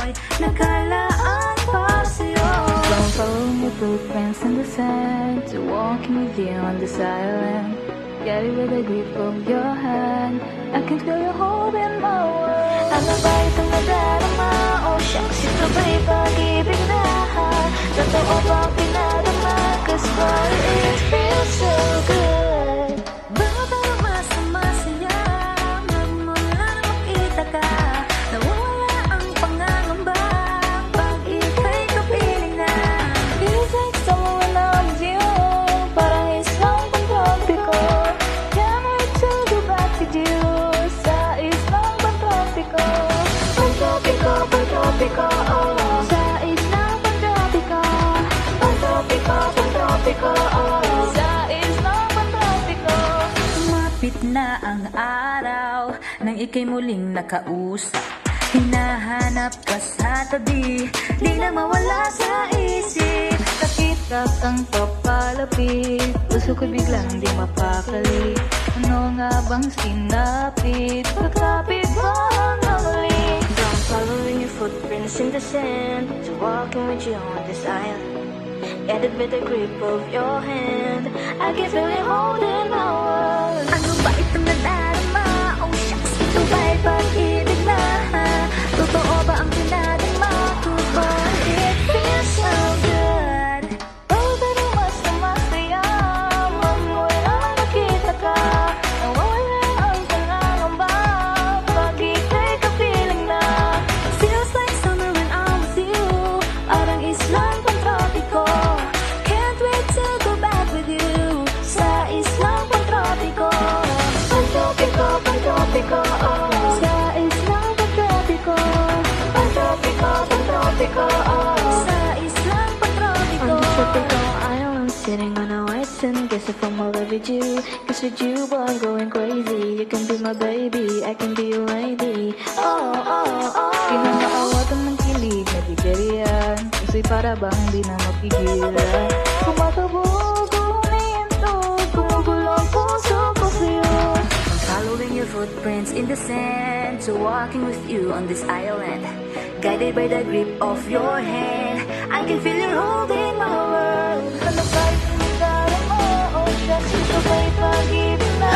ay nakalaan para sa'yo. Don't follow your footprints in the sand, to walking with you on this island. Get it with the grip of your hand, I can feel you holding my world. Ano ba itong nadarama? Oh shucks, ito ba'y pag-ibig na? Totoo bang pinadama? 'Cause boy, it feels so good. Bakit ang masaya? Magmula na makita ka, nawawala ang pangangamba pag ika'y kapiling na. Feels like summer when I'm with you, parang islang pantropiko. Can't wait to go back with you, sa islang pantropiko. Pantropiko, pantropiko, oh. Sa islang pantropiko. Pantropiko, pantropiko, oh. Sa islang pantropiko. Lumapit na ang araw nang ika'y muling nakausap. Hinahanap ka sa tabi, di na mawala sa isip. Nakita kang papalapit, puso ko'y biglang di mapakali. Ano nga bang sinapit, kakapit mo hanggang huli. I'm following your footprints in the sand, to walking with you on this island. Guided by the grip of your hand, I can feel you holding my world. Ano ba itong nadarama? Oh shucks, ito ba'y pag-ibig na? Totoo ba ang pinadama? But it feels so good. Oh, pero mas masaya, magmula makita ka, nawawala ang pangangamba pag ika'y kapiling na. Feels like summer when I'm with you, parang islang pantropiko. Can't wait to go back with you, sa islang pantropiko. Pantropiko, pantropiko, oh. Sa islang pantropiko. Pantropiko, pantropiko, oh. Sa islang pantropiko. On this tropical island, sitting on a white sand, guess if I'm all with you. Cause with you, boy, I'm going crazy. You can be my baby, I can be your lady. Oh, oh, oh. Di na maawatan ng kilig na bigarian, kaso'y para bang di na mapigilan. Kumakabog, umiintog, gumugulo ang puso ko sa'yo. I'm following your footprints in the sand, so walking with you on this island. Guided by the grip of your hand, I can feel you holding my world. Ano ba yung nadarama? Oh, shucks, ito ba'y pag-ibig na?